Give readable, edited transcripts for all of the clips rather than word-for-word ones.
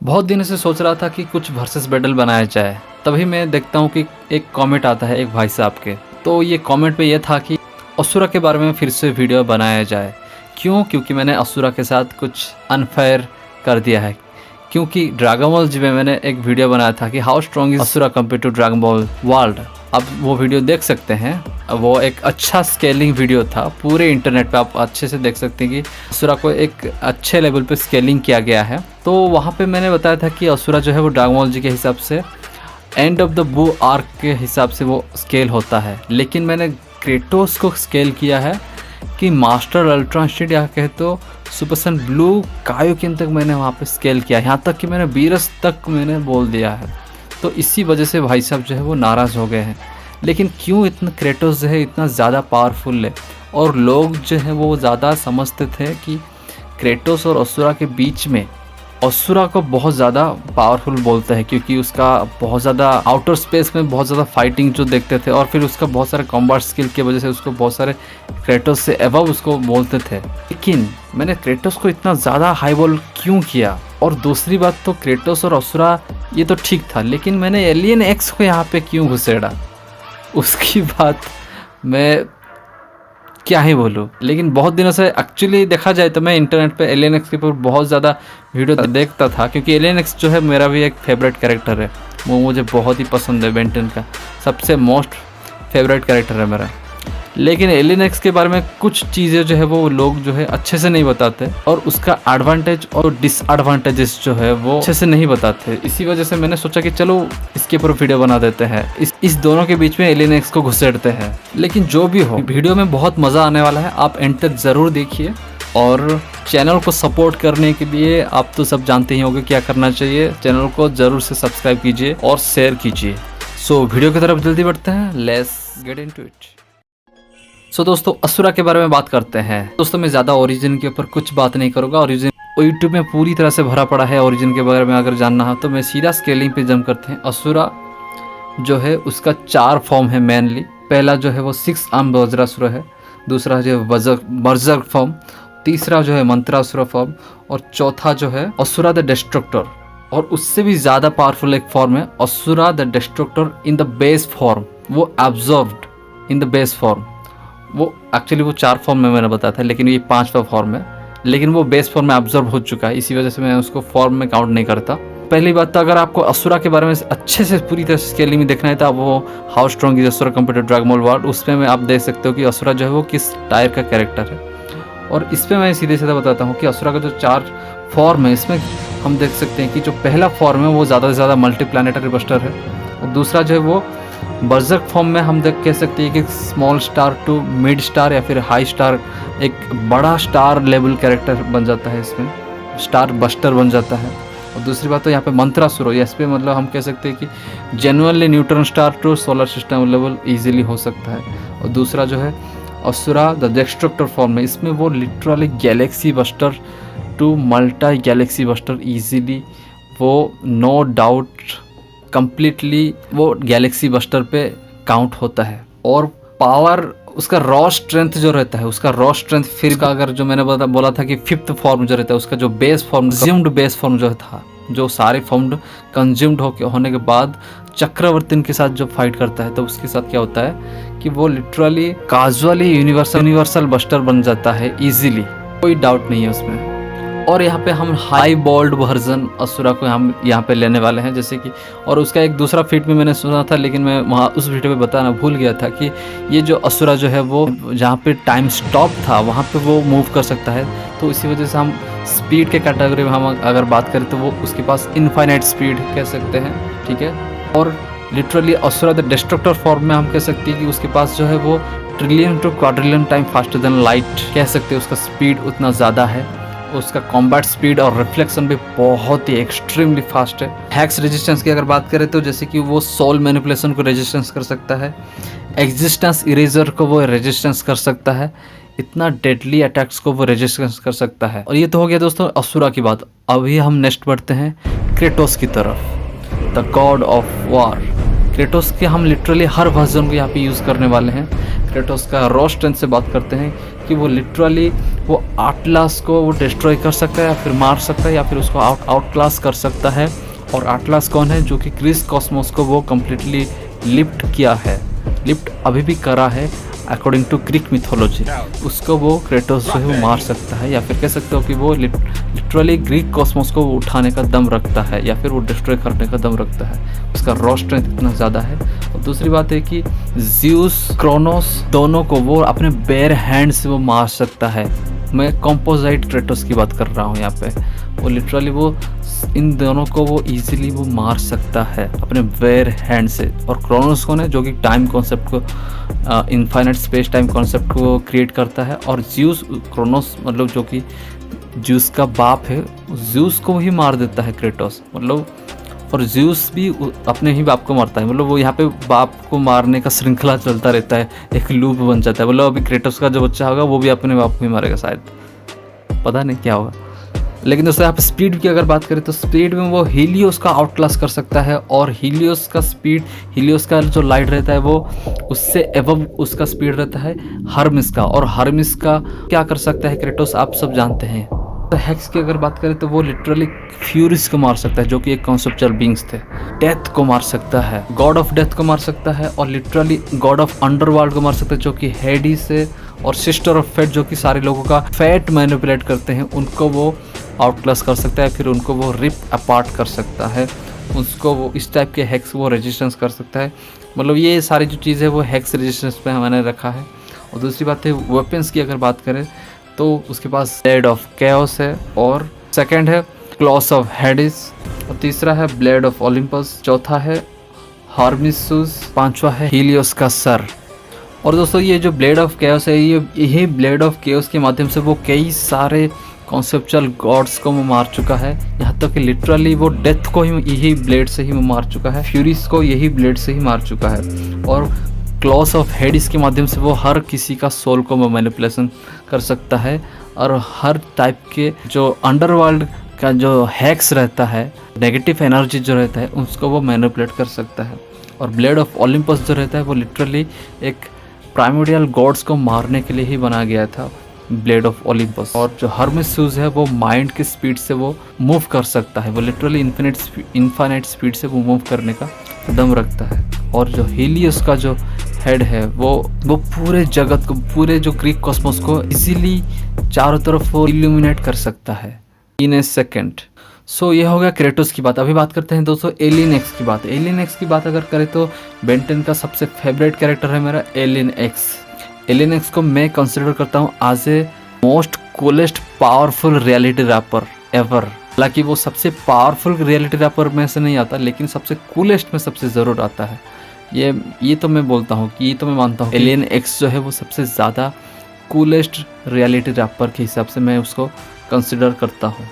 बहुत दिनों से सोच रहा था कि कुछ वर्सेस बैटल बनाया जाए। तभी मैं देखता हूँ कि एक कमेंट आता है एक भाई साहब के। तो ये कमेंट पे ये था कि असुरा के बारे में फिर से वीडियो बनाया जाए। क्योंकि मैंने असुरा के साथ कुछ अनफेयर कर दिया है। क्योंकि ड्रैगन बॉल जी में मैंने एक वीडियो बनाया था कि how strong is Asura compare to Dragon Ball world. आप वो वीडियो देख सकते हैं। वो एक अच्छा स्केलिंग वीडियो था। पूरे इंटरनेट पे आप अच्छे से देख सकते हैं कि असुरा को एक अच्छे लेवल पे स्केलिंग किया गया है। तो वहाँ पे मैंने बताया था कि असुरा जो है वो ड्रैगन बॉल जी के हिसाब से एंड ऑफ द बू आर्क के हिसाब से वो स्केल होता है। लेकिन मैंने क्रेटोस को स्केल किया है कि मास्टर अल्ट्रा इंस्टेंट या कहे तो सुपर सन ब्लू कायोकिन तक मैंने वहाँ पे स्केल किया। यहाँ तक कि मैंने बीरस तक मैंने बोल दिया है। तो इसी वजह से भाई साहब जो है वो नाराज़ हो गए हैं। लेकिन क्यों इतना क्रेटोस जो है इतना ज़्यादा पावरफुल है। और लोग जो है वो ज़्यादा समझते थे कि क्रेटोस और असुरा के बीच में असुरा को बहुत ज़्यादा पावरफुल बोलते हैं क्योंकि उसका बहुत ज़्यादा आउटर स्पेस में बहुत ज़्यादा फाइटिंग जो देखते थे। और फिर उसका बहुत सारे कॉम्बैट स्किल की वजह से उसको बहुत सारे क्रेटोस से एबव उसको बोलते थे। लेकिन मैंने क्रेटोस को इतना ज़्यादा हाई बॉल क्यों किया। और दूसरी बात तो क्रेटोस और असुरा ये तो ठीक था, लेकिन मैंने एलियन एक्स को यहाँ पे क्यों घुसेड़ा उसकी बात मैं क्या ही बोलूँ। लेकिन बहुत दिनों से एक्चुअली देखा जाए तो मैं इंटरनेट पे एलियन एक्स के ऊपर बहुत ज़्यादा वीडियो देखता था क्योंकि एलियन एक्स जो है मेरा भी एक फेवरेट कैरेक्टर है। वो मुझे बहुत ही पसंद है। बेन 10 का सबसे मोस्ट फेवरेट कैरेक्टर है मेरा। लेकिन एलियन एक्स के बारे में कुछ चीज़ें जो है वो लोग जो है अच्छे से नहीं बताते और उसका एडवांटेज और डिसएडवांटेजेस जो है वो अच्छे से नहीं बताते। इसी वजह से मैंने सोचा कि चलो इसके ऊपर वीडियो बना देते हैं। इस दोनों के बीच में एलियन एक्स को घुसेड़ते हैं। लेकिन जो भी हो वीडियो में बहुत मज़ा आने वाला है। आप एंड तक ज़रूर देखिए। और चैनल को सपोर्ट करने के लिए आप तो सब जानते ही होंगे क्या करना चाहिए। चैनल को ज़रूर से सब्सक्राइब कीजिए और शेयर कीजिए। सो वीडियो की तरफ जल्दी बढ़ते हैं। Let's get into it. So दोस्तों असुरा के बारे में बात करते हैं। दोस्तों मैं ज़्यादा ओरिजिन के ऊपर कुछ बात नहीं करूँगा। ओरिजिन यूट्यूब में पूरी तरह से भरा पड़ा है। ओरिजिन के बारे में अगर जानना है तो मैं सीधा स्केलिंग पे जंप करते हैं। असुरा जो है उसका 4 फॉर्म है मेनली। पहला जो है वो 6 आर्म वज्रासुर है। दूसरा जो है बर्जर्क फॉर्म। तीसरा जो है मंत्रासुर फॉर्म। और चौथा जो है असुरा द डिस्ट्रक्टर। और उससे भी ज़्यादा पावरफुल एक फॉर्म है Asura the destructor in the base form. वो absorbed in the base form. वो एक्चुअली वो 4 फॉर्म में मैंने बताया था, लेकिन ये 5वां फॉर्म है। लेकिन वो बेस फॉर्म में एब्जॉर्ब हो चुका है। इसी वजह से मैं उसको फॉर्म में काउंट नहीं करता। पहली बात तो अगर आपको असुरा के बारे में अच्छे से पूरी तरह से स्केलिंग में देखना है तो आप वो how strong is Asura compare to Dragon Ball world उसमें मैं आप देख सकते हो कि असुरा जो है वो किस टायर का कैरेक्टर है। और इस पर मैं सीधे सीधा बताता हूँ कि असुरा का जो 4 फॉर्म है इसमें हम देख सकते हैं कि जो पहला फॉर्म है वो ज़्यादा से ज़्यादा मल्टी प्लानिटरी बस्टर है। और दूसरा जो है वो बर्जर्क फॉर्म में हम कह सकते हैं कि small star to mid star या फिर हाई स्टार एक बड़ा स्टार लेवल कैरेक्टर बन जाता है। इसमें स्टार बस्टर बन जाता है। और दूसरी बात तो यहाँ पे मंत्रासुर इस पे मतलब हम कह सकते हैं कि genuinely neutron star to solar system level easily हो सकता है। और दूसरा जो है असुरा द डिस्ट्रक्टर फॉर्म में इसमें वो literally galaxy buster to multi galaxy buster easily वो नो डाउट कंप्लीटली वो गैलेक्सी बस्टर पे काउंट होता है। और पावर उसका रॉ स्ट्रेंथ जो रहता है उसका रॉ स्ट्रेंथ फिर का अगर जो मैंने बोला था कि 5th फॉर्म जो रहता है उसका जो base form consumed base form जो था जो सारे फॉर्म कंज्यूम्ड होने के बाद चक्रवर्ती के साथ जो फाइट करता है तो उसके साथ क्या होता है कि वो लिटरली काजुअली यूनिवर्सल बस्टर बन जाता है इजीली। कोई डाउट नहीं है उसमें। और यहाँ पे हम हाई बॉल्ड वर्जन असुरा को हम यहाँ पे लेने वाले हैं जैसे कि। और उसका एक दूसरा फीट में मैंने सुना था लेकिन मैं वहाँ उस वीडियो में बताना भूल गया था कि ये जो असुरा जो है वो जहाँ पे टाइम स्टॉप था वहाँ पे वो मूव कर सकता है। तो इसी वजह से हम स्पीड के कैटेगरी में हम अगर बात करें तो वो उसके पास इनफाइनाइट स्पीड कह सकते हैं। ठीक है। और literally Asura the destructor form में हम कह सकते हैं कि उसके पास जो है वो trillion to quadrillion time faster than light कह सकते हैं। उसका स्पीड उतना ज़्यादा है। उसका कॉम्बैट स्पीड और रिफ्लेक्शन भी बहुत ही एक्सट्रीमली फास्ट है। हैक्स रेजिस्टेंस की अगर बात करें तो जैसे कि वो सोल मैनिपुलेशन को रेजिस्टेंस कर सकता है। एग्जिस्टेंस इरेजर को वो रेजिस्टेंस कर सकता है। इतना डेडली अटैक्स को वो रेजिस्टेंस कर सकता है। और ये तो हो गया दोस्तों असुरा की बात। अभी हम नेक्स्ट बढ़ते हैं क्रेटोस की तरफ। The God of war. Kratos के हम लिटरली हर वर्जन को यहाँ पे यूज़ करने वाले हैं। क्रेटोस का रॉ स्ट्रेंथ से बात करते हैं कि वो लिटरली वो आटलास को वो डिस्ट्रॉय कर सकता है या फिर मार सकता है या फिर उसको आउट क्लास कर सकता है। और आटलास कौन है? जो कि क्रिस कॉस्मोस को वो कम्प्लीटली लिफ्ट किया है, लिफ्ट अभी भी करा है अकॉर्डिंग टू ग्रीक मिथोलॉजी। उसको वो क्रेटोस जो है वो मार सकता है, या फिर कह सकते हो कि वो लिटरली ग्रीक कॉस्मोस को उठाने का दम रखता है या फिर वो डिस्ट्रॉय करने का दम रखता है। उसका रॉ स्ट्रेंथ इतना ज़्यादा है। और दूसरी बात है कि ज़्यूस क्रोनोस दोनों को वो अपने बेयर हैंड से वो मार सकता है। मैं कॉम्पोजाइट क्रेटोस की बात कर रहा हूँ यहाँ पे। वो लिटरली वो इन दोनों को वो इजीली वो मार सकता है अपने बेयर हैंड से। और क्रोनोस कौन है? जो कि टाइम कॉन्सेप्ट को इनफाइनाइट स्पेस टाइम कॉन्सेप्ट को क्रिएट करता है। और ज़्यूस क्रोनोस मतलब जो कि ज़्यूस का बाप है, ज़्यूस को ही मार देता है क्रेटोस मतलब। और ज़्यूस भी अपने ही बाप को मारता है, मतलब वो यहाँ पे बाप को मारने का श्रृंखला चलता रहता है, एक लूप बन जाता है। मतलब अभी क्रेटोस का जो बच्चा होगा वो भी अपने बाप को ही मारेगा शायद, पता नहीं क्या होगा। लेकिन दोस्तों यहाँ पे स्पीड की अगर बात करें तो स्पीड में वो हीलियोस का आउट क्लास कर सकता है। और हीलियोस का स्पीड, हीलियोस का जो लाइट रहता है वो उससे एवब उसका स्पीड रहता है हर्मिस का। और हर्मिस का क्या कर सकता है क्रेटोस, आप सब जानते हैं। तो हेक्स की अगर बात करें तो वो लिटरली फ्यूरिस को मार सकता है, जो कि एक कॉन्सेप्चुअल बींग्स थे। डेथ को मार सकता है, गॉड ऑफ डेथ को मार सकता है। और लिटरली गॉड ऑफ अंडरवर्ल्ड को मार सकता है, जो कि हेडिस है। और सिस्टर ऑफ फेट, जो कि सारे लोगों का फैट मैनिपुलेट करते हैं, उनको वो आउटक्लास कर सकता है, फिर उनको वो रिप अपार्ट कर सकता है। उसको वो इस टाइप के हैक्स वो रेजिस्टेंस कर सकता है। मतलब ये सारी जो चीज़ है वो हैक्स रेजिस्टेंस पे मैंने रखा है। और दूसरी बात है वेपन्स की अगर बात करें तो उसके पास ब्लेड ऑफ कैओस है, और सेकंड है क्लॉस ऑफ हेडिस, और तीसरा है ब्लेड ऑफ ओलिम्पस, चौथा है हार्मिसूस, पांचवा है हीलियोस का सर। और दोस्तों ये जो ब्लेड ऑफ कैओस है, यही ब्लेड ऑफ कैओस के माध्यम से वो कई सारे कॉन्सेप्चुअल गॉड्स को वो मार चुका है। यहाँ तक कि लिटरली वो डेथ को ही यही ब्लेड से ही वो मार चुका है, फ्यूरिस को यही ब्लेड से ही मार चुका है। और क्लॉस ऑफ हेडिस के माध्यम से वो हर किसी का सोल को वो मैनिपुलेशन कर सकता है, और हर टाइप के जो अंडरवर्ल्ड का जो हैक्स रहता है, नेगेटिव एनर्जी जो रहता है, उसको वो मैनिपुलेट कर सकता है। और ब्लेड ऑफ ओलिम्पस जो रहता है वो लिटरली एक प्राइमोडियल गॉड्स को मारने के लिए ही बनाया गया था, ब्लेड ऑफ ओलिम्पस। और जो हर्मेसूस है वो माइंड की स्पीड से वो मूव कर सकता है, वो लिटरली इनफाइनाइट स्पीड से वो मूव करने का दम रखता है। और जो हीलियोस का जो हेड है वो पूरे जगत को, पूरे जो ग्रीक कॉस्मोस को इजीली चारों तरफ वो इल्यूमिनेट कर सकता है इन ए सेकेंड। सो ये हो गया क्रेटोस की बात। अभी बात करते हैं दोस्तों एलियन एक्स की बात। एलियन एक्स की बात अगर करें तो बेन 10 का सबसे फेवरेट कैरेक्टर है मेरा एलियन एक्स। एलियन एक्स को मैं कंसिडर करता हूँ as a most coolest powerful reality warper ever. हालांकि वो सबसे पावरफुल रियलिटी रैपर में से नहीं आता, लेकिन सबसे कूलेस्ट में सबसे ज़रूर आता है। ये तो मैं बोलता हूँ कि ये तो मैं मानता हूँ एलियन एक्स जो है वो सबसे ज़्यादा कूलेस्ट रियलिटी रैपर के हिसाब से मैं उसको कंसिडर करता हूँ।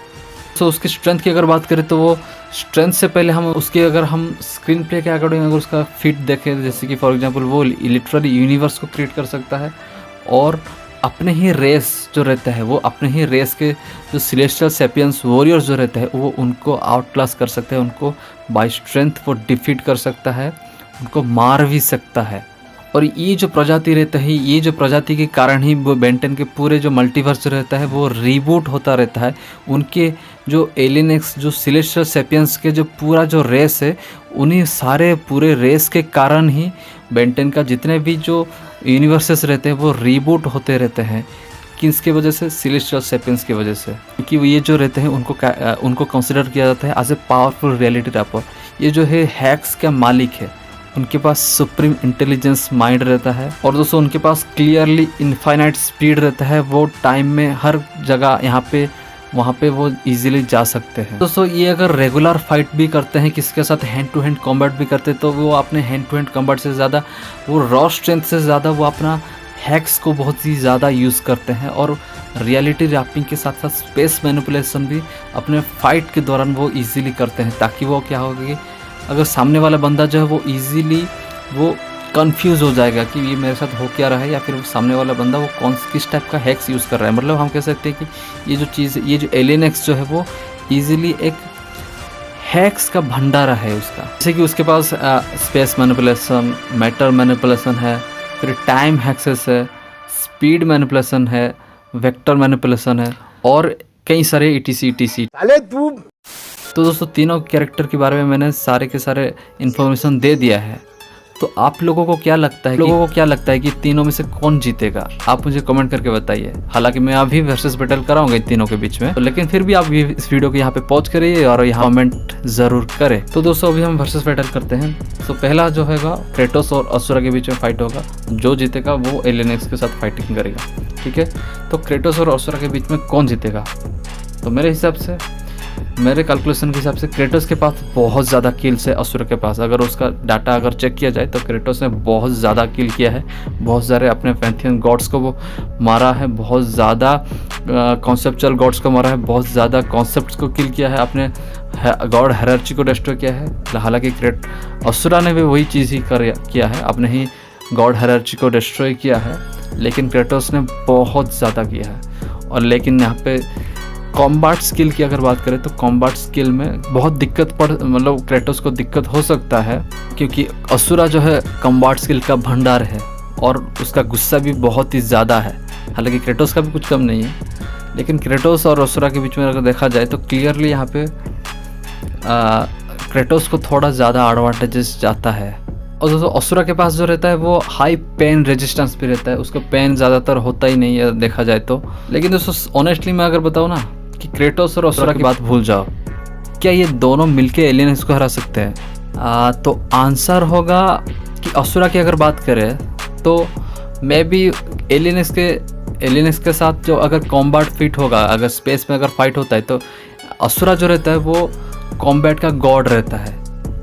तो उसकी स्ट्रेंथ की अगर बात करें तो वो स्ट्रेंथ से पहले हम उसके अगर हम स्क्रीन प्ले के अकॉर्डिंग अगर उसका फिट देखें, जैसे कि फॉर एग्जांपल वो लिटरली यूनिवर्स को क्रिएट कर सकता है, और अपने ही रेस जो रहता है वो अपने ही रेस के जो सेलेस्टियल सैपियंस वॉरियर्स जो रहते हैं वो उनको आउट क्लास कर सकते हैं, उनको बाय स्ट्रेंथ वो डिफीट कर सकता है, उनको मार भी सकता है। और ये जो प्रजाति रहता है, ये जो प्रजाति के कारण ही वो बेन 10 के पूरे जो मल्टीवर्स रहता है वो रीबूट होता रहता है। उनके जो एलियन एक्स जो सेलेस्टियल सैपियंस के जो पूरा जो रेस है, उन्हीं सारे पूरे रेस के कारण ही बेन 10 का जितने भी जो यूनिवर्सेस रहते हैं वो रीबूट होते रहते हैं। किसकी वजह से? सेलेस्टियल सैपियंस की वजह से, क्योंकि ये जो रहते हैं उनको कंसिडर किया जाता है as a powerful reality warper. ये जो है हैक्स का मालिक है, उनके पास सुप्रीम इंटेलिजेंस माइंड रहता है, और दोस्तों उनके पास क्लियरली इनफाइनाइट स्पीड रहता है। वो टाइम में हर जगह यहाँ पे वहाँ पे वो इजीली जा सकते हैं। दोस्तों ये अगर रेगुलर फाइट भी करते हैं, किसके साथ हैंड टू हैंड कॉम्बैट भी करते हैं, तो वो अपने हैंड टू हैंड कॉम्बैट से ज़्यादा वो रॉ स्ट्रेंथ से ज़्यादा वो अपना हैक्स को बहुत ही ज़्यादा यूज़ करते हैं। और रियलिटी रैपिंग के साथ साथ स्पेस मैनिपुलेशन भी अपने फाइट के दौरान वो ईजिली करते हैं, ताकि वो क्या होगा कि अगर सामने वाला बंदा जो है वो इजीली वो कंफ्यूज हो जाएगा कि ये मेरे साथ हो क्या रहा है, या फिर वो सामने वाला बंदा वो किस टाइप का हैक्स यूज़ कर रहा है। मतलब हम कह सकते हैं कि ये जो चीज़, ये जो एलियन एक्स जो है वो इजीली एक हैक्स का भंडारा है उसका। जैसे कि उसके पास स्पेस मैनिपुलेशन, मैटर मैनिपुलेशन है, फिर टाइम हैक्सेस है, स्पीड मैनिपुलेशन है, वेक्टर मैनिपुलेशन है और कई सारे ETC। तो दोस्तों तीनों कैरेक्टर के बारे में मैंने सारे के सारे इन्फॉर्मेशन दे दिया है। तो आप लोगों को क्या लगता है कि तीनों में से कौन जीतेगा? आप मुझे कमेंट करके बताइए। हालांकि मैं अभी वर्सेस बैटल कराऊंगा इन तीनों के बीच में, तो लेकिन फिर भी आप भी इस वीडियो को यहाँ पे पॉज करिए और यहाँ कमेंट जरूर करें। तो दोस्तों अभी हम वर्सेस बैटल करते हैं। तो पहला जो हैगा क्रेटोस और असुरा के बीच में फाइट होगा। जो जीतेगा वो एलियन एक्स के साथ फाइटिंग करेगा, ठीक है। तो क्रेटोस और असुरा के बीच में कौन जीतेगा? तो मेरे कैलकुलेशन के हिसाब से क्रेटोस के पास बहुत ज़्यादा किल्स है असुर के पास। अगर उसका डाटा अगर चेक किया जाए तो क्रेटोस ने बहुत ज़्यादा किल किया है, बहुत सारे अपने पैंथियन गॉड्स को वो मारा है, बहुत ज़्यादा कॉन्सेप्चुअल गॉड्स को मारा है, बहुत ज़्यादा कॉन्सेप्ट्स को किल किया है, अपने गॉड हायरार्ची को डिस्ट्रॉय किया है। हालांकि असुरा ने भी वही चीज़ ही किया है, अपने ही गॉड हायरार्ची को डिस्ट्रॉय किया है, लेकिन क्रेटोस ने बहुत ज़्यादा किया है। और लेकिन यहाँ पे कॉम्बाट स्किल की अगर बात करें तो कॉम्बाट स्किल में बहुत दिक्कत मतलब क्रेटोस को दिक्कत हो सकता है, क्योंकि असुरा जो है कॉम्बाट स्किल का भंडार है और उसका गुस्सा भी बहुत ही ज़्यादा है। हालांकि क्रेटोस का भी कुछ कम नहीं है, लेकिन क्रेटोस और असुरा के बीच में अगर देखा जाए तो क्लियरली यहाँ पे क्रेटोस को थोड़ा ज़्यादा एडवांटेजेस जाता है। और दोस्तों असुरा के पास जो रहता है वो हाई पेन रेजिस्टेंस भी रहता है, उसका पेन ज़्यादातर होता ही नहीं है देखा जाए तो। लेकिन दोस्तों ऑनेस्टली मैं अगर बताऊँ ना कि क्रेटोस और असुरा की बात भूल जाओ, क्या ये दोनों मिलके एलियन एक्स को हरा सकते हैं? तो आंसर होगा कि असुरा की अगर बात करें तो मे बी एलियन एक्स के साथ जो अगर कॉम्बाट फिट होगा, अगर स्पेस में अगर फाइट होता है तो असुरा जो रहता है वो कॉम्बैट का गॉड रहता है।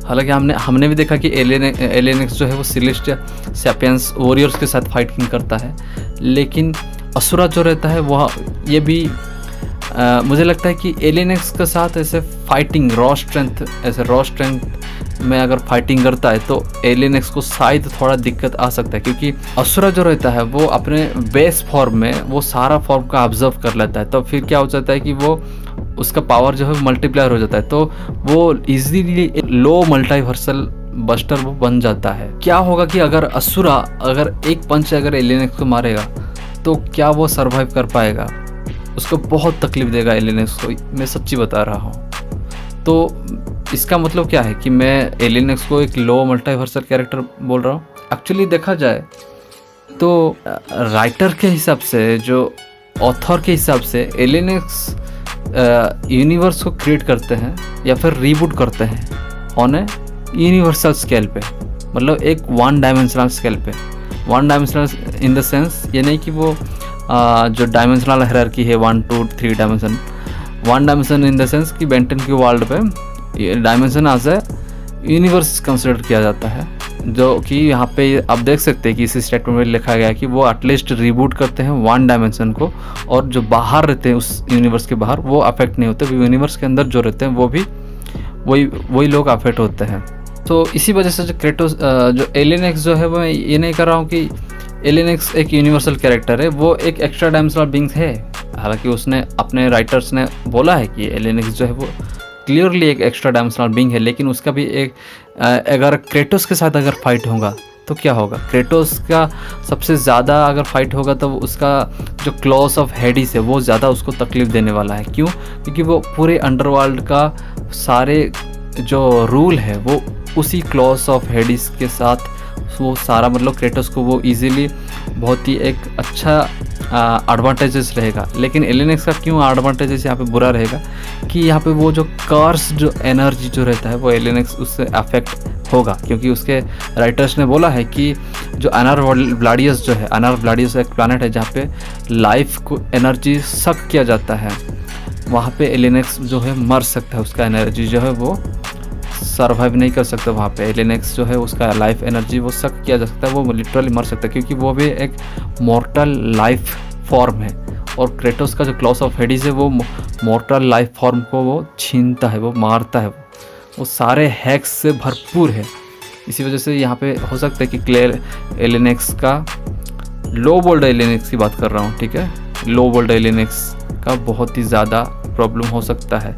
हालांकि हमने भी देखा कि एलियन एक्स जो है वो सिलेस्टिया सैपियंस वॉरियर्स के साथ फाइटिंग करता है, लेकिन असुरा जो रहता है वह ये भी मुझे लगता है कि एलियन एक्स के साथ ऐसे फाइटिंग रॉ स्ट्रेंथ में अगर फाइटिंग करता है तो एलियन एक्स को शायद थोड़ा दिक्कत आ सकता है, क्योंकि असुरा जो रहता है वो अपने बेस फॉर्म में वो सारा फॉर्म का ऑब्जर्व कर लेता है। तो फिर क्या हो जाता है कि वो उसका पावर जो है मल्टीप्लायर हो जाता है, तो वो इजीली लो मल्टीवर्सल बस्टर वो बन जाता है। क्या होगा कि अगर असुरा अगर एक पंच अगर एलियन एक्स को मारेगा तो क्या वो सर्वाइव कर पाएगा? उसको बहुत तकलीफ देगा एलियन एक्स को, मैं सच्ची बता रहा हूँ। तो इसका मतलब क्या है कि मैं एलियन एक्स को एक लो मल्टीवर्सल कैरेक्टर बोल रहा हूँ। एक्चुअली देखा जाए तो राइटर के हिसाब से, जो ऑथर के हिसाब से एलियन एक्स यूनिवर्स को क्रिएट करते हैं या फिर रीबूट करते हैं ऑन ए यूनिवर्सल स्केल पे, मतलब एक वन डायमेंशनल स्केल पे। One dimensional in the sense ये नहीं कि वो जो डायमेंशनल हायरार्की है 1 2 3 dimension, one dimension in the sense कि बेंटन की वर्ल्ड पे dimension as a universe consider किया जाता है, जो कि यहाँ पे आप देख सकते हैं कि इस स्टेटमेंट में लिखा गया है कि वो एटलीस्ट रिबूट करते हैं वन डायमेंशन को, और जो बाहर रहते हैं उस यूनिवर्स के बाहर वो अफेक्ट नहीं होते, यूनिवर्स के अंदर जो रहते हैं वो भी वही लोग अफेक्ट होते हैं। तो इसी वजह से जो क्रेटोस जो एलियन एक्स जो है वो मैं ये नहीं कर रहा हूँ कि एलियन एक्स एक यूनिवर्सल कैरेक्टर है, वो एक एक्स्ट्रा डायमेंशनल बीइंग है। हालांकि उसने अपने राइटर्स ने बोला है कि एलियन एक्स जो है वो क्लियरली एक एक्स्ट्रा डायमेंशनल बीइंग है, लेकिन उसका भी एक अगर क्रेटोस के साथ अगर फाइट होगा तो क्या होगा? क्रेटोस का सबसे ज़्यादा अगर फाइट होगा तो उसका जो क्लॉस ऑफ हेडिस है वो ज़्यादा उसको तकलीफ देने वाला है। क्यों? क्योंकि वो पूरे अंडरवर्ल्ड का सारे जो रूल है वो उसी क्लॉस ऑफ हेडिस के साथ वो सारा, मतलब क्रेटोस को वो इजीली बहुत ही एक अच्छा एडवांटेजेस रहेगा। लेकिन एलियन एक्स का क्यों एडवांटेजेस यहाँ पे बुरा रहेगा कि यहाँ पे वो जो कर्स जो एनर्जी जो रहता है वो एलियन एक्स उससे अफेक्ट होगा, क्योंकि उसके राइटर्स ने बोला है कि जो अनर व्लाडियस जो है, अनर व्लाडियस एक प्लैनेट है जहाँ पे लाइफ को एनर्जी सक किया जाता है, वहाँ पे एलियन एक्स जो है मर सकता है, उसका एनर्जी जो है वो सर्वाइव नहीं कर सकता वहाँ पे। एलियन एक्स जो है उसका लाइफ एनर्जी वो सक किया जा सकता है, वो लिटरली मर सकता है, क्योंकि वो भी एक मॉर्टल लाइफ फॉर्म है, और क्रेटोस का जो क्लॉस ऑफ हेडिस है वो मॉर्टल लाइफ फॉर्म को वो छीनता है, वो मारता है, वो सारे हैक्स से भरपूर है। इसी वजह से यहाँ पे हो सकता है कि क्लियर एलियन एक्स का, लो बोल्ड एलियन एक्स की बात कर रहा हूँ, ठीक है, लो बोल्ड एलियन एक्स का बहुत ही ज़्यादा प्रॉब्लम हो सकता है।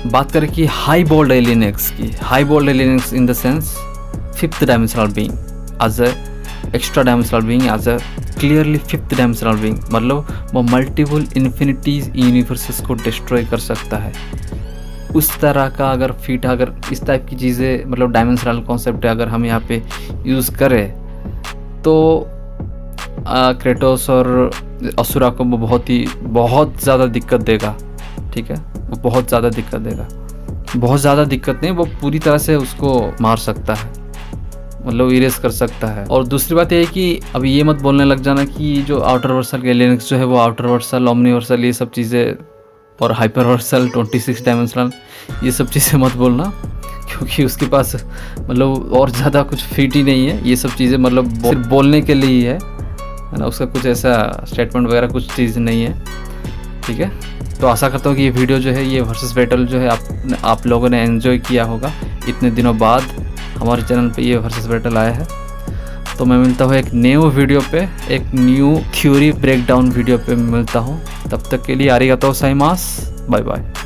बात करें कि हाई बोल्ड एलियन एक्स की, high bold alien X in the sense fifth dimensional being as a extra dimensional being as a clearly fifth dimensional being, मतलब वो मल्टीपल इन्फिनिटीज यूनिवर्सेस को डिस्ट्रॉय कर सकता है। उस तरह का अगर फीट, अगर इस टाइप की चीज़ें, मतलब डायमेंशनल कॉन्सेप्ट अगर हम यहाँ पे यूज़ करें तो क्रेटोस और असुरा को वो बहुत ज़्यादा दिक्कत देगा। ठीक है, वो बहुत ज़्यादा दिक्कत देगा, बहुत ज़्यादा दिक्कत नहीं, वो पूरी तरह से उसको मार सकता है, मतलब इरेज कर सकता है। और दूसरी बात यह है कि अभी ये मत बोलने लग जाना कि जो आउटर वर्सल के लिनक्स जो है वो आउटर वर्सल, ओमनीवर्सल, ये सब चीज़ें और हाइपर वर्सल 26 डायमेंशनल, ये सब चीज़ें मत बोलना, क्योंकि उसके पास मतलब और ज़्यादा कुछ फिट ही नहीं है। ये सब चीज़ें मतलब सिर्फ बोलने के लिए ही है ना, उसका कुछ ऐसा स्टेटमेंट वगैरह कुछ चीज़ नहीं है। ठीक है, तो आशा करता हूँ कि ये वीडियो जो है, ये वर्सेस बैटल जो है आप लोगों ने एंजॉय किया होगा। इतने दिनों बाद हमारे चैनल पे ये वर्सेस बैटल आया है। तो मैं मिलता हूँ एक न्यू वीडियो पे, एक न्यू थ्योरी ब्रेकडाउन वीडियो पे मिलता हूँ। तब तक के लिए आरिगातो गोजाइमासु, बाय बाय।